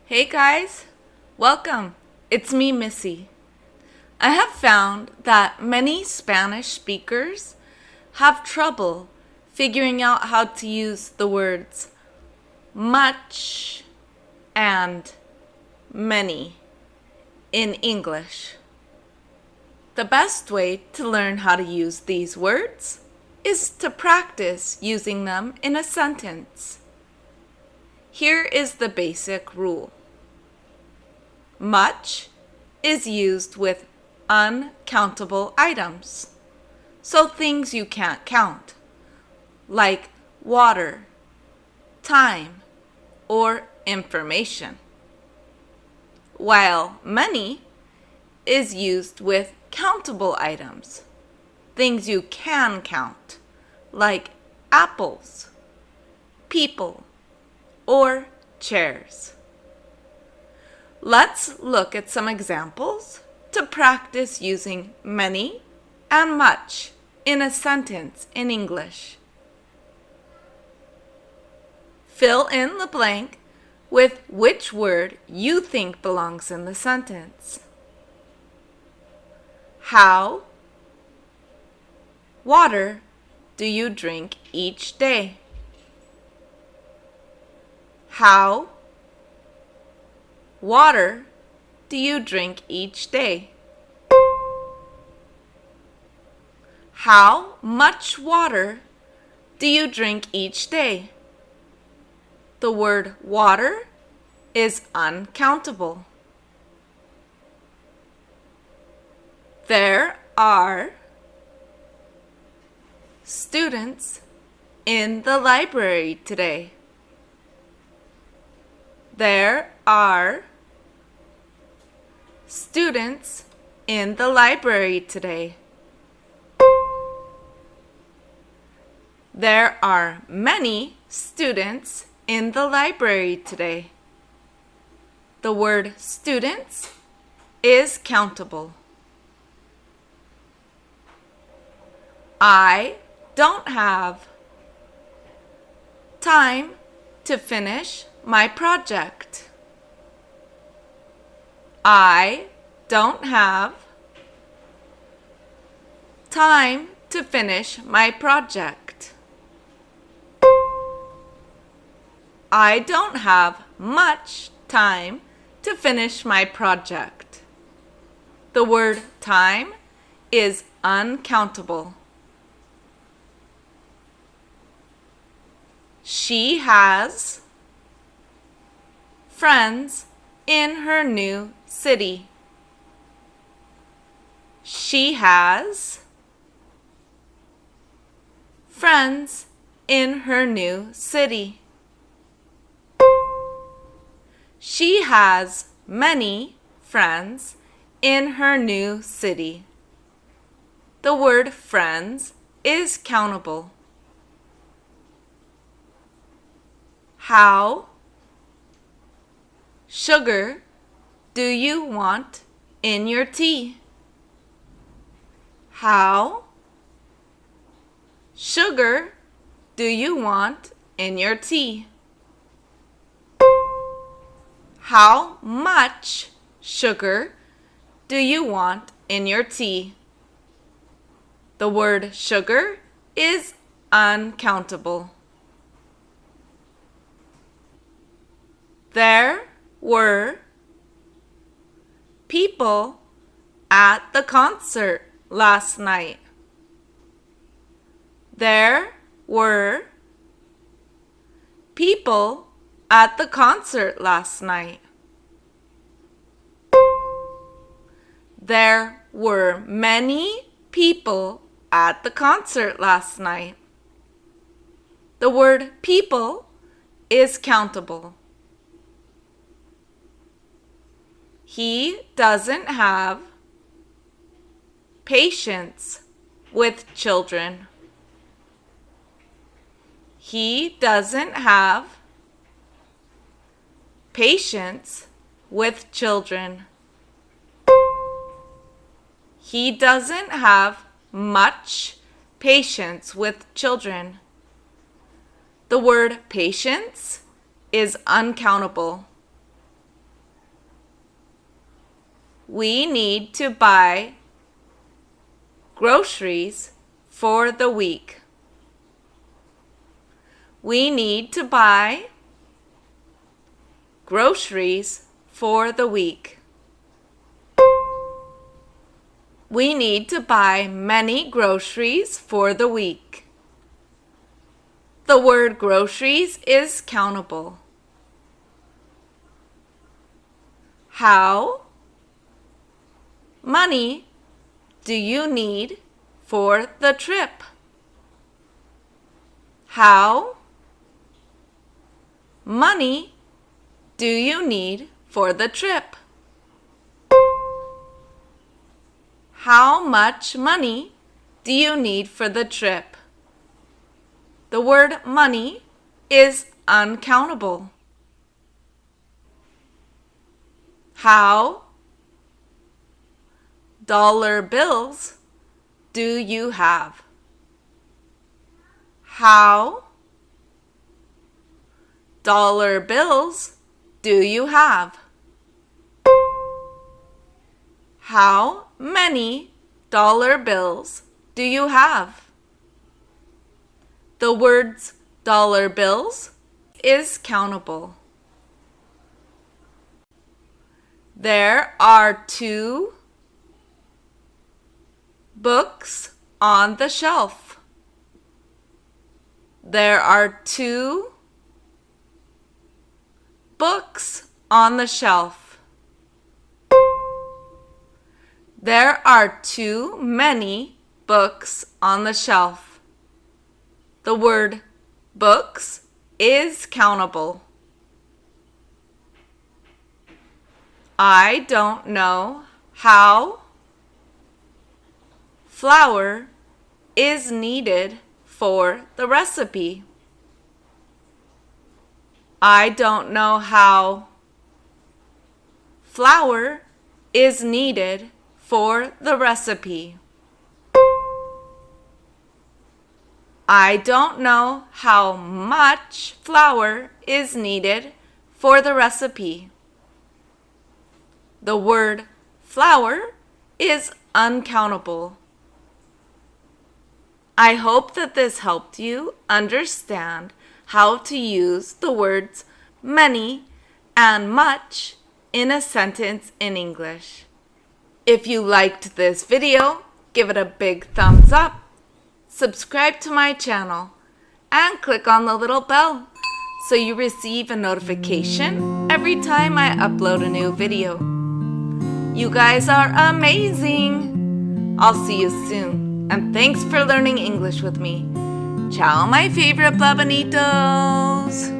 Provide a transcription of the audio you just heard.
Hey guys, welcome. It's me, Missy. I have found that many Spanish speakers have trouble figuring out how to use the words much and many in English. The best way to learn how to use these words is to practice using them in a sentence. Here is the basic rule. Much is used with uncountable items, so things you can't count, like water, time, or information. While many is used with countable items, things you can count, like apples, people, or chairs. Let's look at some examples to practice using many and much in a sentence in English. Fill in the blank with which word you think belongs in the sentence. How water do you drink each day? How water do you drink each day? How much water do you drink each day? The word water is uncountable. There are students in the library today. There are students in the library today. There are many students in the library today. The word students is countable. I don't have time to finish my project. I don't have time to finish my project. I don't have much time to finish my project. The word time is uncountable. She has friends in her new city. She has friends in her new city. She has many friends in her new city. The word friends is countable. How sugar do you want in your tea? How sugar do you want in your tea? How much sugar do you want in your tea? The word sugar is uncountable. There were people at the concert last night. There were people at the concert last night. There were many people at the concert last night. The word people is countable. He doesn't have patience with children. He doesn't have patience with children. He doesn't have much patience with children. The word patience is uncountable. We need to buy groceries for the week. We need to buy groceries for the week. We need to buy many groceries for the week. The word groceries is countable. How money do you need for the trip? How money do you need for the trip? How much money do you need for the trip? The word money is uncountable. How dollar bills do you have? How dollar bills do you have? How many dollar bills do you have? The words dollar bills is countable. There are 2 books on the shelf. There are 2 books on the shelf. There are too many books on the shelf. The word books is countable. I don't know how flour is needed for the recipe. I don't know how flour is needed for the recipe. I don't know how much flour is needed for the recipe. The word flour is uncountable. I hope that this helped you understand how to use the words many and much in a sentence in English. If you liked this video, give it a big thumbs up, subscribe to my channel, and click on the little bell so you receive a notification every time I upload a new video. You guys are amazing! I'll see you soon, and thanks for learning English with me. Ciao, my favorite blabanitos!